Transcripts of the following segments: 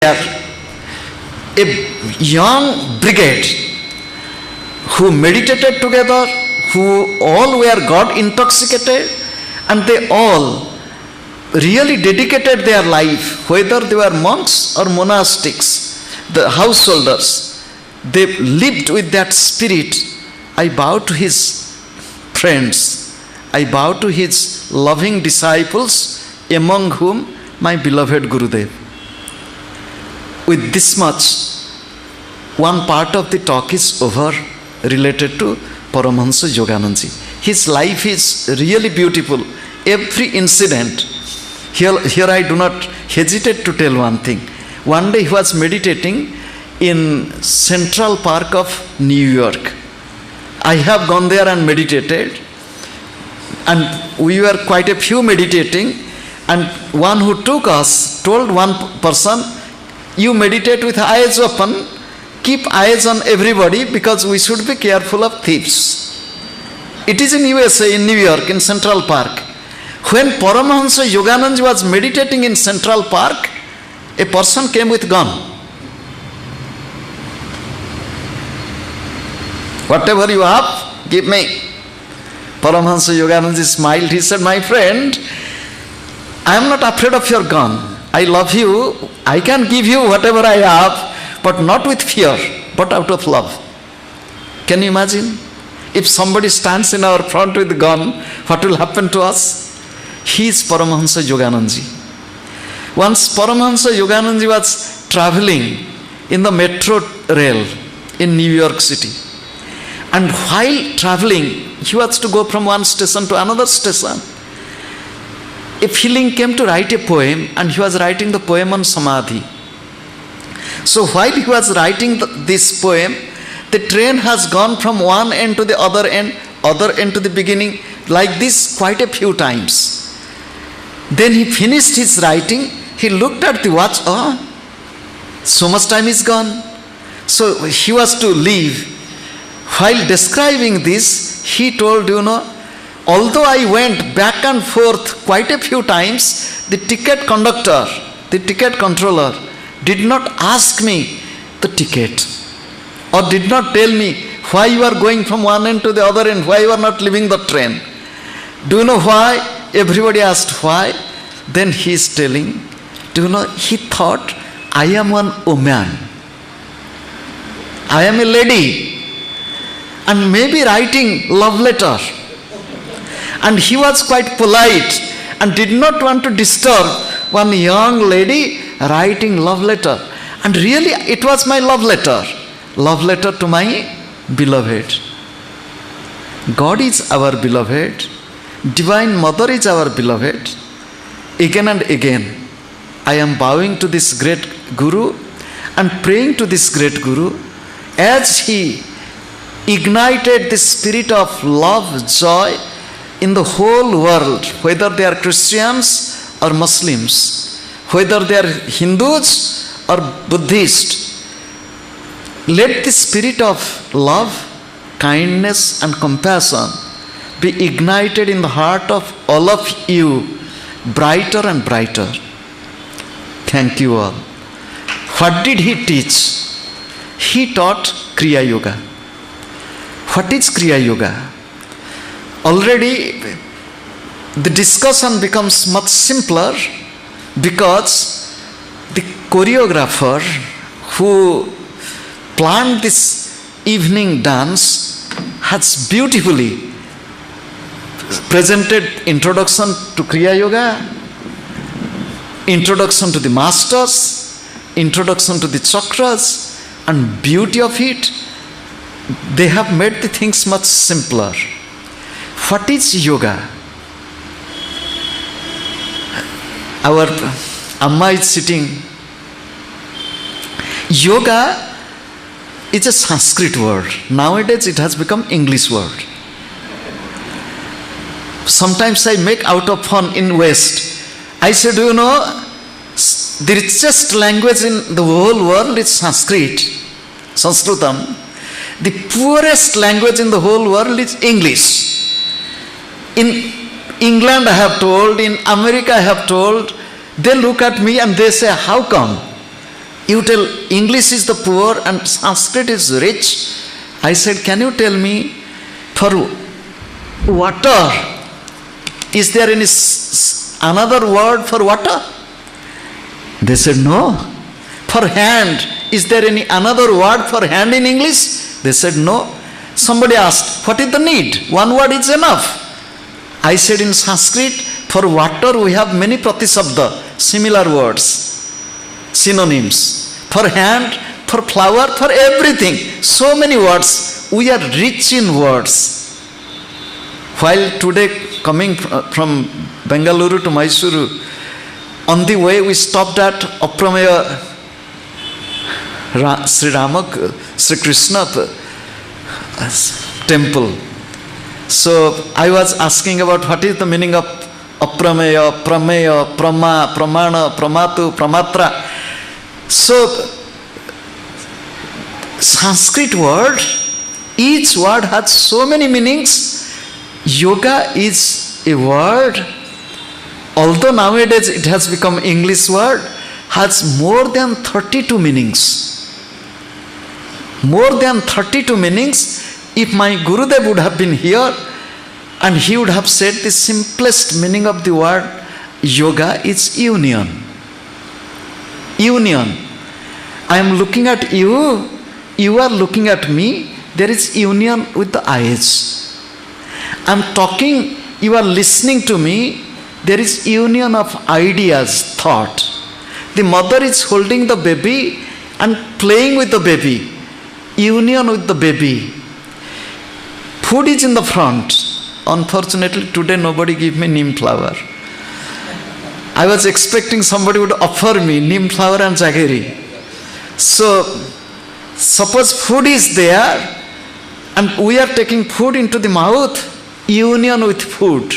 a young brigade who meditated together, who all were God intoxicated, and they all really dedicated their life, whether they were monks or monastics, the householders. They lived with that spirit. I bow to his friends. I bow to his loving disciples, among whom my beloved Gurudev. With this much, one part of the talk is over related to Paramahamsa Yogananda. His life is really beautiful. Every incident. Here I do not hesitate to tell one thing. One day he was meditating in Central Park of New York. I have gone there and meditated, and we were quite a few meditating, and one who took us told one person, you meditate with eyes open, keep eyes on everybody because we should be careful of thieves. It is in USA, in New York, in Central Park. When Paramahamsa Yogananda was meditating in Central Park, a person came with gun. Whatever you have, give me. Paramahamsa Yogananda smiled. He said, my friend, I am not afraid of your gun. I love you. I can give you whatever I have, but not with fear, but out of love. Can you imagine? If somebody stands in our front with a gun, what will happen to us? He is Paramahamsa Yogananda. Once Paramahamsa Yogananda was traveling in the metro rail in New York City. And while traveling, he was to go from one station to another station. A feeling came to write a poem, and he was writing the poem on Samadhi. So while he was writing this poem, the train has gone from one end to the other end to the beginning, like this quite a few times. Then he finished his writing, he looked at the watch, so much time is gone. So he was to leave. While describing this, he told, although I went back and forth quite a few times, the ticket conductor, the ticket controller did not ask me the ticket, or did not tell me why you are going from one end to the other end, why you are not leaving the train. Do you know why? Everybody asked why. Then he is telling, he thought, I am one woman. I am a lady, and maybe writing love letter. And he was quite polite and did not want to disturb one young lady writing love letter. And really it was my love letter to my beloved. God is our beloved. Divine Mother is our beloved. Again and again, I am bowing to this great Guru and praying to this great Guru as he ignited the spirit of love, joy in the whole world, whether they are Christians or Muslims, whether they are Hindus or Buddhists. Let the spirit of love, kindness and compassion be ignited in the heart of all of you, brighter and brighter. Thank you all. What did he teach? He taught Kriya Yoga. What is Kriya Yoga? Already the discussion becomes much simpler because the choreographer who planned this evening dance has beautifully presented introduction to Kriya Yoga, introduction to the masters, introduction to the chakras, and beauty of it, they have made the things much simpler. What is yoga? Our Amma is sitting. Yoga is a Sanskrit word. Nowadays it has become English word. Sometimes I make out of fun in West. I said, the richest language in the whole world is Sanskrit, Sanskritam. The poorest language in the whole world is English. In England I have told, in America I have told, they look at me and they say, how come? You tell English is the poor and Sanskrit is rich. I said, can you tell me, for water, is there any another word for water? They said, no. For hand, is there any another word for hand in English? They said, no. Somebody asked, what is the need? One word is enough. I said, in Sanskrit, for water we have many pratisabda, similar words, synonyms. For hand, for flower, for everything, so many words. We are rich in words. While today coming from Bengaluru to Mysuru, on the way we stopped at Aprameya Sri Krishna temple. So I was asking about what is the meaning of Aprameya, Prameya, Prama, Pramana, Pramatu, Pramatra. So Sanskrit word, each word has so many meanings. Yoga is a word, although nowadays it has become English word, has more than 32 meanings. More than 32 meanings. If my Gurudev would have been here and he would have said the simplest meaning of the word yoga is union. Union. I am looking at you, you are looking at me, there is union with the eyes. I am talking, you are listening to me, there is union of ideas, thought. The mother is holding the baby and playing with the baby. Union with the baby. Food is in the front. Unfortunately, today nobody gave me neem flower. I was expecting somebody would offer me neem flower and jaggery. So, suppose food is there and we are taking food into the mouth, union with food.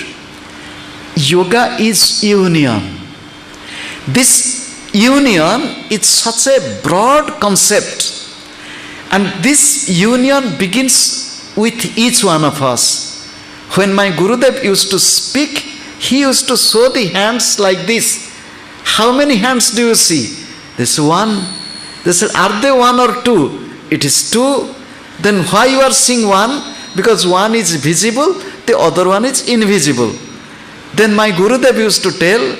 Yoga is union. This union is such a broad concept, and this union begins with each one of us. When my Gurudev used to speak, he used to show the hands like this. How many hands do you see? This one. They said, are they one or two? It is two. Then why you are seeing one? Because one is visible, the other one is invisible. Then my Gurudev used to tell,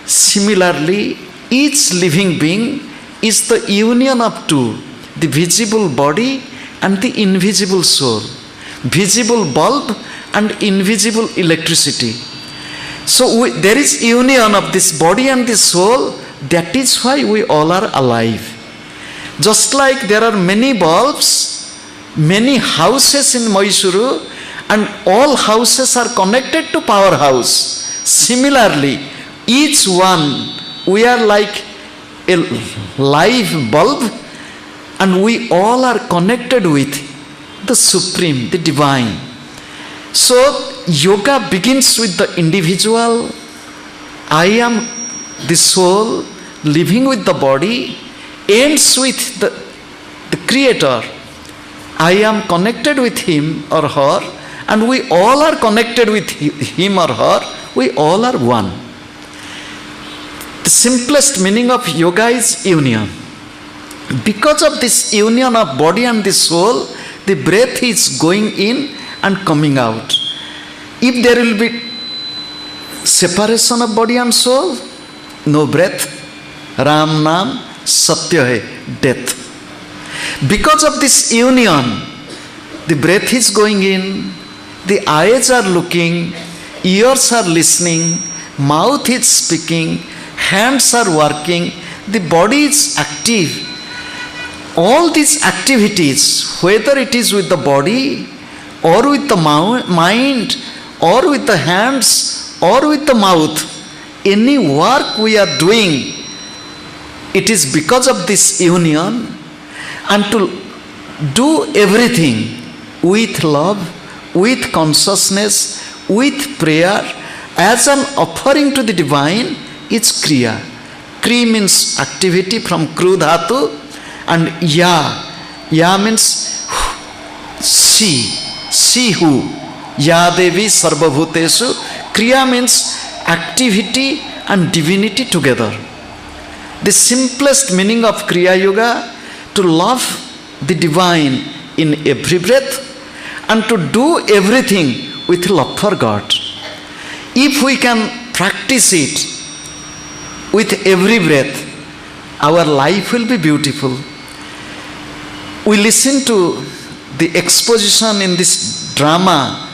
similarly, each living being is the union of two, the visible body and the invisible soul, visible bulb and invisible electricity. So there is union of this body and this soul. That is why we all are alive. Just like there are many bulbs, many houses in Mysuru, and all houses are connected to powerhouse. Similarly, each one, we are like a live bulb, and we all are connected with the Supreme, the Divine. So, yoga begins with the individual. I am the soul living with the body, ends with the Creator. I am connected with him or her, and we all are connected with him or her. We all are one. The simplest meaning of yoga is union. Because of this union of body and the soul, the breath is going in and coming out. If there will be separation of body and soul, no breath. Ram Nam Satya hai, death. Because of this union, the breath is going in, the eyes are looking, ears are listening, mouth is speaking, hands are working, the body is active. All these activities, whether it is with the body or with the mind or with the hands or with the mouth, any work we are doing, it is because of this union. And to do everything with love, with consciousness, with prayer, as an offering to the Divine, is Kriya. Kriya means activity from Kru Dhatu, and Ya means see who. Ya Devi Sarvabhutesu. Kriya means activity and divinity together. The simplest meaning of Kriya Yoga, to love the divine in every breath and to do everything with love for God. If we can practice it with every breath, our life will be beautiful. We listen to the exposition in this drama,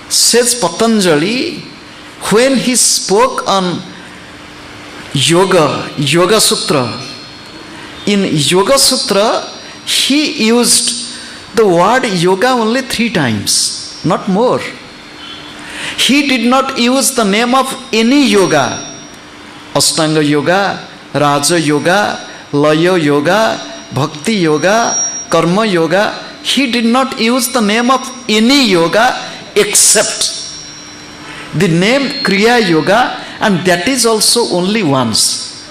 says Patanjali, when he spoke on Yoga Sutra. In Yoga Sutra, he used the word yoga only 3 times, not more. He did not use the name of any yoga. Ashtanga Yoga, Raja Yoga, Laya Yoga, Bhakti Yoga, Karma Yoga. He did not use the name of any yoga except the name Kriya Yoga, and that is also only once.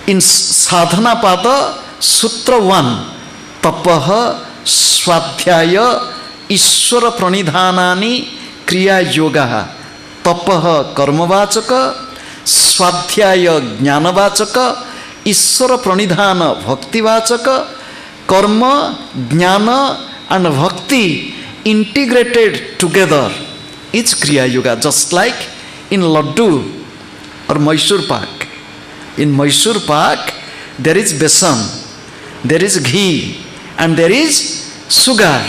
In Sadhana Pada, Sutra 1, Tapaha, Swadhyaya, Ishvara Pranidhanani, Kriya Yoga. Tapaha Karmavachaka, Swadhyaya Jnanavachaka, Ishvara Pranidhana Bhaktivachaka. Karma, Jnana and Bhakti integrated together is Kriya Yoga, just like in Laddu or Mysore Pak. In Mysore Pak, there is besan, there is ghee, and there is sugar.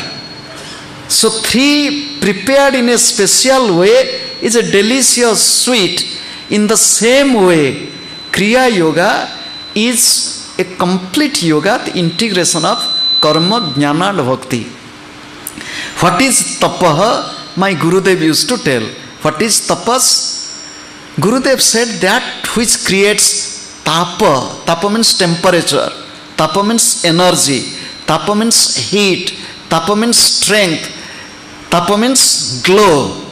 So 3 prepared in a special way is a delicious sweet. In the same way, Kriya Yoga is a complete yoga, the integration of karma, jnana and bhakti. What is tapaha? My Gurudev used to tell. What is tapas? Gurudev said that which creates tapa. Tapa means temperature. Tapa means energy. Tapa means heat. Tapa means strength. Tapa means glow.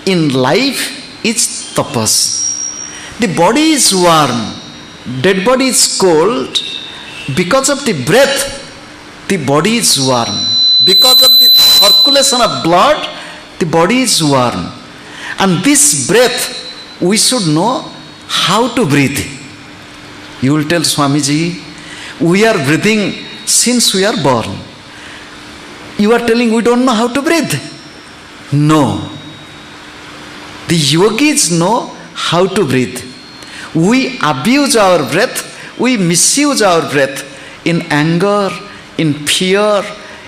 In life, it's tapas. The body is warm. Dead body is cold. Because of the breath, the body is warm. Because of the circulation of blood, the body is warm. And this breath, we should know how to breathe. You will tell Swamiji, we are breathing since we are born. You are telling we don't know how to breathe. No. The yogis know how to breathe. We abuse our breath, we misuse our breath in anger, in fear,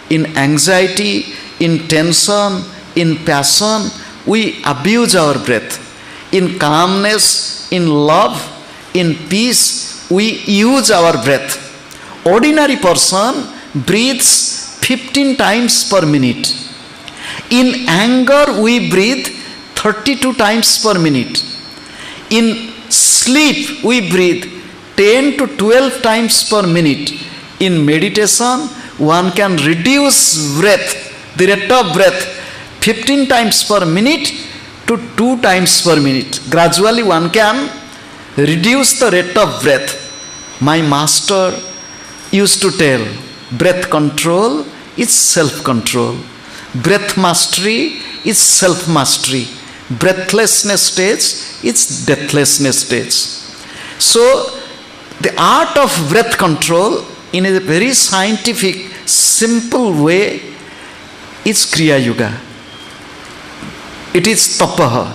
in anxiety, in tension, in passion. We abuse our breath. In calmness, in love, in peace, we use our breath. Ordinary person breathes 15 times per minute. In anger, we breathe 32 times per minute. In sleep, we breathe 10 to 12 times per minute. In meditation, one can reduce breath, the rate of breath, 15 times per minute to 2 times per minute. Gradually one can reduce the rate of breath. My master used to tell, breath control is self-control. Breath mastery is self-mastery. Breathlessness stage is deathlessness stage. So, the art of breath control in a very scientific, simple way is Kriya Yoga. It is tapaha.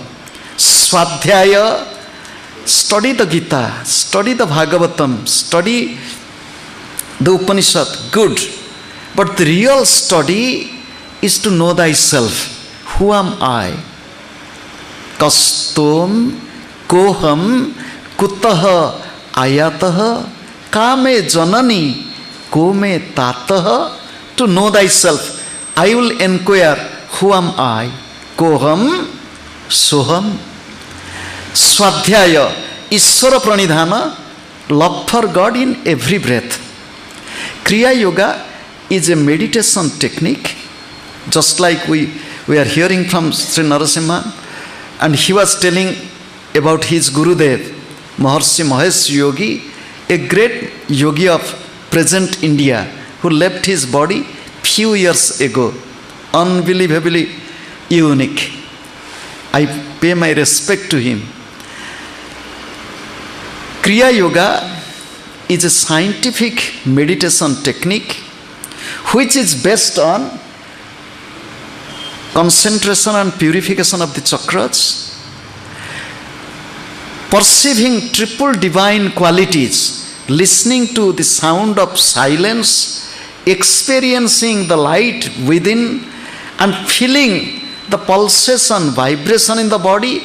Swadhyaya, study the Gita, study the Bhagavatam, study the Upanishad, good. But the real study is to know thyself. Who am I? Kastom, koham, kutaha, ayataha, kame janani, kome tataha. To know thyself, I will inquire, who am I? Koham, soham. Swadhyaya, Ishvara Pranidhana, love for God in every breath. Kriya Yoga is a meditation technique, just like we are hearing from Sri Narasimha, and he was telling about his Gurudev, Maharshi Mahesh Yogi, a great yogi of present India, who left his body few years ago. Unbelievably unique. I pay my respect to him. Kriya Yoga is a scientific meditation technique which is based on concentration and purification of the chakras, perceiving triple divine qualities, listening to the sound of silence, experiencing the light within, and feeling the pulsation, vibration in the body,